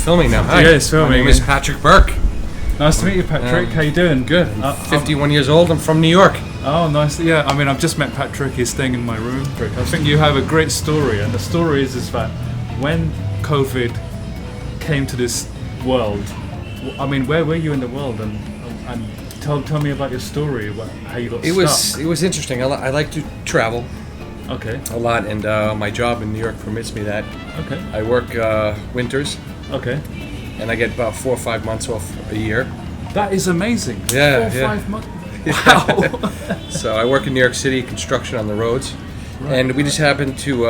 filming now. Hi. Yeah, it's filming. My name is Patrick Burke. Nice to meet you, Patrick. How you doing? Good. I'm 51 years old. I'm from New York. Oh, nice. Yeah, I mean, I've just met Patrick. He's staying in my room. I think you have a great story, and the story is that when COVID came to this world, I mean, where were you in the world? And tell me about your story, how you got stuck. It was interesting. I like to travel. Okay. A lot, and my job in New York permits me that. Okay. I work winters. Okay. And I get about 4 or 5 months off a year. That is amazing. Yeah, 4 or 5 months. Wow. So I work in New York City, construction on the roads. Right. And we just happened to,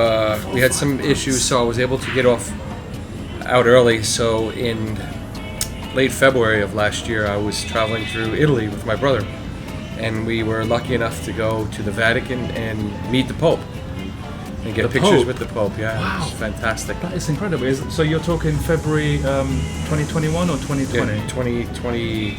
we had some issues, so I was able to get out early. So in late February of last year, I was traveling through Italy with my brother. And we were lucky enough to go to the Vatican and meet the Pope. And get pictures with the Pope. Yeah, wow. It was fantastic. That is incredible. So you're talking February 2021 or 2020? Yeah, 2020.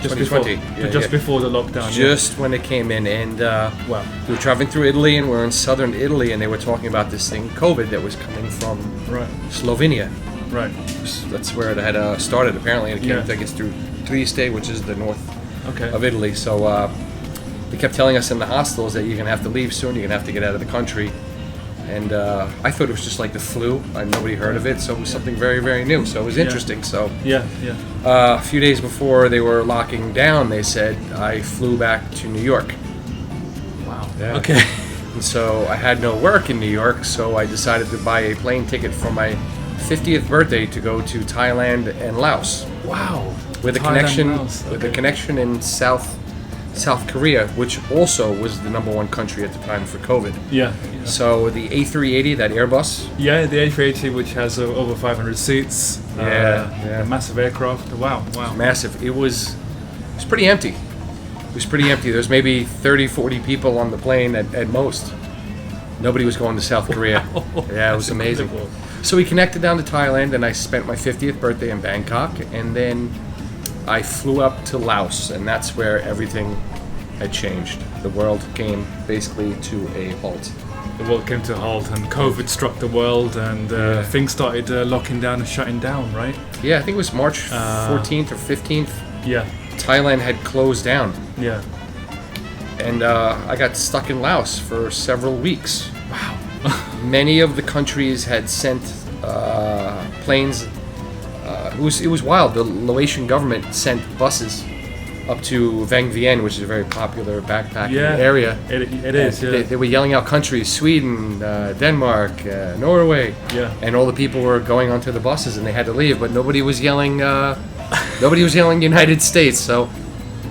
Just 2020. Before, before the lockdown. Just when it came in, and wow. We were traveling through Italy, and we're in southern Italy, and they were talking about this thing, COVID, that was coming from Slovenia. Right. That's where it had started, apparently, and it came, I guess, through Trieste, which is the north of Italy. So they kept telling us in the hostels that you're going to have to leave soon, you're going to have to get out of the country. And I thought it was just like the flu. Nobody heard of it, so it was something very, very new. So it was interesting. So a few days before they were locking down, they said I flew back to New York. Wow. Yeah. Okay. And so I had no work in New York, so I decided to buy a plane ticket for my 50th birthday to go to Thailand and Laos. Wow. With a connection in South Korea, which also was the #1 country at the time for COVID. Yeah. So the A380, that Airbus. Yeah, the A380, which has over 500 seats. A massive aircraft. Wow. Massive. It was pretty empty. There's maybe 30, 40 people on the plane at most. Nobody was going to South Korea. Wow. Yeah, it was amazing. Incredible. So we connected down to Thailand, and I spent my 50th birthday in Bangkok, and then I flew up to Laos, and that's where everything had changed. The world came basically to a halt. The world came to a halt, and COVID struck the world, and things started locking down and shutting down, right? Yeah, I think it was March 14th or 15th. Yeah. Thailand had closed down. Yeah. And I got stuck in Laos for several weeks. Wow. Many of the countries had sent planes. It was wild. The Laotian government sent buses up to Vang Vieng, which is a very popular backpacking area. It is. Yeah. They were yelling out countries: Sweden, Denmark, Norway. Yeah. And all the people were going onto the buses, and they had to leave. But nobody was yelling. Nobody was yelling United States. So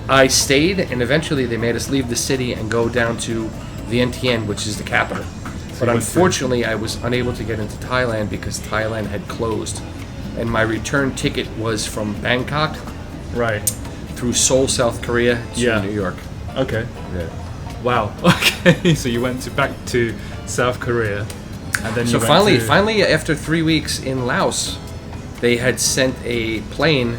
I stayed, and eventually they made us leave the city and go down to Vientiane, which is the capital. But unfortunately, I was unable to get into Thailand because Thailand had closed. And my return ticket was from Bangkok, through Seoul, South Korea, to New York. Okay. Yeah. Wow. Okay. So you went back to South Korea, and then you finally, after 3 weeks in Laos, they had sent a plane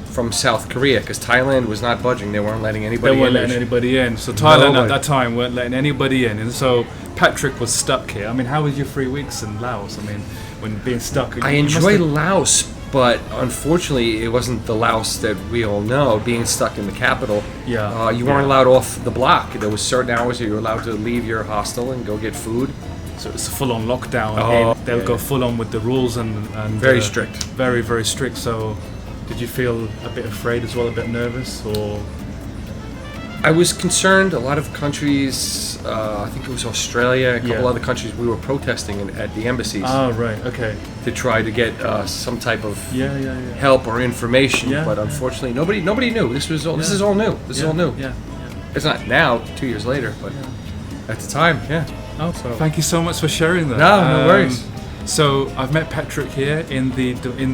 from South Korea because Thailand was not budging. They weren't letting anybody in. They weren't letting anybody in. So Thailand at that time weren't letting anybody in, and so Patrick was stuck here. I mean, how was your 3 weeks in Laos? I mean, when being stuck. I enjoyed Laos, but unfortunately, it wasn't the Laos that we all know. Being stuck in the capital, you weren't allowed off the block. There was certain hours that you were allowed to leave your hostel and go get food. So it's a full-on lockdown. They'll go full-on with the rules and very strict. Very, very strict. So, did you feel a bit afraid as well, a bit nervous, or? I was concerned. A lot of countries, I think it was Australia, a couple other countries, we were protesting at the embassies. Oh, right, okay. To try to get some type of help or information, but unfortunately, nobody knew. This is all new. This is all new. Yeah. It's not now, 2 years later, but at the time, Oh, so thank you so much for sharing that. No worries. So I've met Patrick here in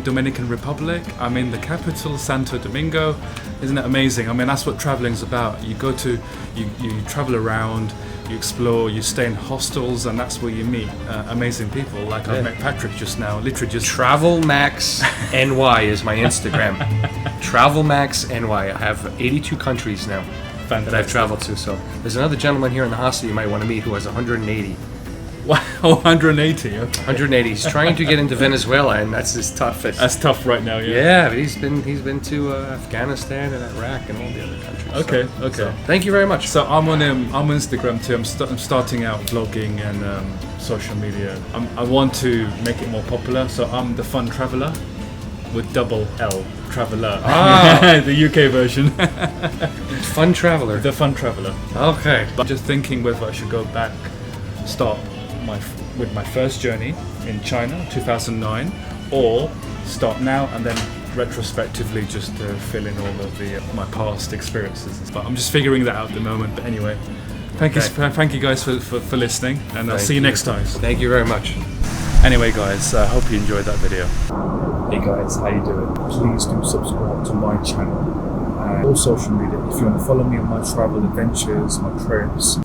Dominican Republic. I'm in the capital, Santo Domingo. Isn't it amazing? I mean, that's what traveling's about. You travel around, you explore, you stay in hostels, and that's where you meet amazing people. Like I met Patrick just now, literally just. TravelMaxNY is my Instagram. TravelMaxNY. I have 82 countries now. Fantastic. That I've traveled to. So there's another gentleman here in the hostel you might want to meet who has 180. Wow, 180. Okay. 180. He's trying to get into Venezuela, and that's his toughest. That's tough right now. Yeah, but he's been to Afghanistan and Iraq and all the other countries. Okay, so, okay. So, thank you very much. So I'm on Instagram too. I'm starting out vlogging and social media. I want to make it more popular. So I'm the Fun Traveler with double L, Traveler. Ah. The UK version. Fun Traveler. The Fun Traveler. Okay. But just thinking whether I should go back, start with my first journey in China, 2009, or start now and then retrospectively just fill in all of my past experiences. But I'm just figuring that out at the moment. But anyway, thank you guys for listening, and I'll see you next time. Thank you very much. Anyway, guys, I hope you enjoyed that video. Hey guys, how you doing? Please do subscribe to my channel and all social media if you want to follow me on my travel adventures, my trips.